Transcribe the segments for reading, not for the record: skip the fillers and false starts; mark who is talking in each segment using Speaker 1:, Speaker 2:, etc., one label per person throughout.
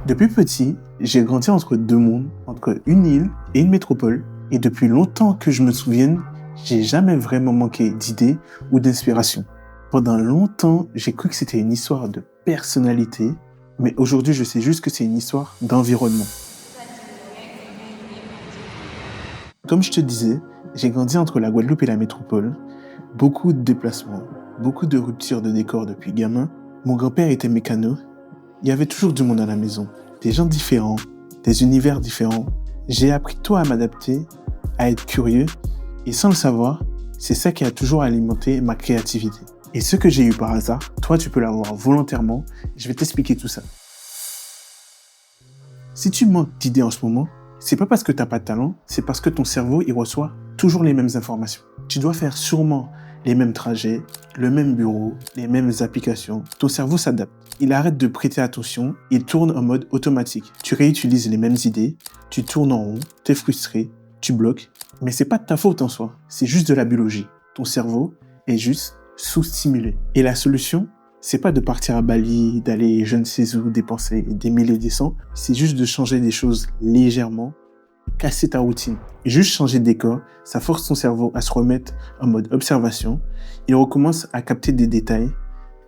Speaker 1: Depuis petit, j'ai grandi entre deux mondes, entre une île et une métropole. Et depuis longtemps que je me souvienne, j'ai jamais vraiment manqué d'idées ou d'inspiration. Pendant longtemps, j'ai cru que c'était une histoire de personnalité, mais aujourd'hui, je sais juste que c'est une histoire d'environnement. Comme je te disais, j'ai grandi entre la Guadeloupe et la métropole. Beaucoup de déplacements, beaucoup de ruptures de décor depuis gamin. Mon grand-père était mécano. Il y avait toujours du monde à la maison, des gens différents, des univers différents. J'ai appris tôt à m'adapter, à être curieux, et sans le savoir, c'est ça qui a toujours alimenté ma créativité. Et ce que j'ai eu par hasard, toi tu peux l'avoir volontairement, je vais t'expliquer tout ça. Si tu manques d'idées en ce moment, c'est pas parce que t'as pas de talent, c'est parce que ton cerveau il reçoit toujours les mêmes informations. Tu dois faire sûrement les mêmes trajets, le même bureau, les mêmes applications. Ton cerveau s'adapte. Il arrête de prêter attention, il tourne en mode automatique. Tu réutilises les mêmes idées, tu tournes en rond, t'es frustré, tu bloques. Mais c'est pas de ta faute en soi, c'est juste de la biologie. Ton cerveau est juste sous-stimulé. Et la solution, c'est pas de partir à Bali, d'aller je ne sais où dépenser des milliers et des cents, c'est juste de changer des choses légèrement, casser ta routine. Juste changer de décor, ça force ton cerveau à se remettre en mode observation. Il recommence à capter des détails,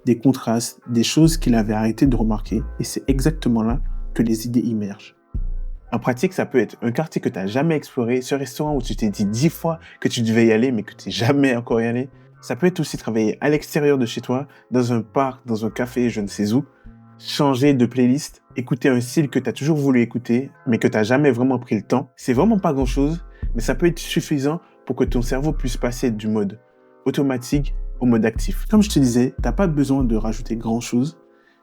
Speaker 1: des contrastes, des choses qu'il avait arrêté de remarquer, et c'est exactement là que les idées émergent. En pratique, ça peut être un quartier que tu n'as jamais exploré, ce restaurant où tu t'es dit 10 fois que tu devais y aller, mais que tu n'es jamais encore y allé. Ça peut être aussi travailler à l'extérieur de chez toi, dans un parc, dans un café, je ne sais où. Changer de playlist, écouter un style que tu as toujours voulu écouter, mais que tu n'as jamais vraiment pris le temps. C'est vraiment pas grand-chose, mais ça peut être suffisant pour que ton cerveau puisse passer du mode automatique au mode actif. Comme je te disais, tu n'as pas besoin de rajouter grand-chose,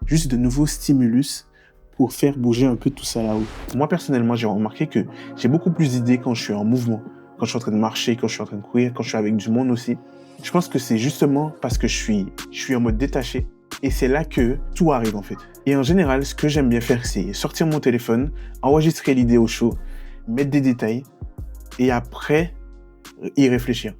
Speaker 1: juste de nouveaux stimulus pour faire bouger un peu tout ça là-haut. Moi, personnellement, j'ai remarqué que j'ai beaucoup plus d'idées quand je suis en mouvement, quand je suis en train de marcher, quand je suis en train de courir, quand je suis avec du monde aussi. Je pense que c'est justement parce que je suis en mode détaché et c'est là que tout arrive en fait. Et en général, ce que j'aime bien faire, c'est sortir mon téléphone, enregistrer l'idée au chaud, mettre des détails et après y réfléchir.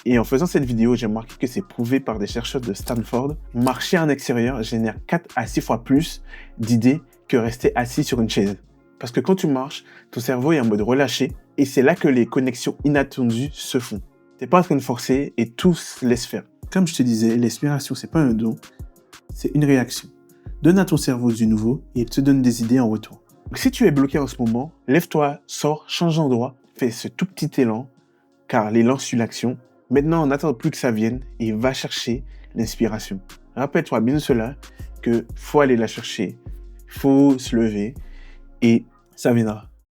Speaker 1: Et en faisant cette vidéo, j'ai remarqué que c'est prouvé par des chercheurs de Stanford. Marcher en extérieur génère 4 à 6 fois plus d'idées que rester assis sur une chaise. Parce que quand tu marches, ton cerveau est en mode relâché et c'est là que les connexions inattendues se font. T'es pas en train de forcer et tout se laisse faire. Comme je te disais, l'inspiration, c'est pas un don, c'est une réaction. Donne à ton cerveau du nouveau et il te donne des idées en retour. Donc, si tu es bloqué en ce moment, lève-toi, sors, change d'endroit, fais ce tout petit élan, car l'élan suit l'action. Maintenant, n'attends plus que ça vienne et va chercher l'inspiration. Rappelle-toi bien cela, que faut aller la chercher, faut se lever et ça viendra.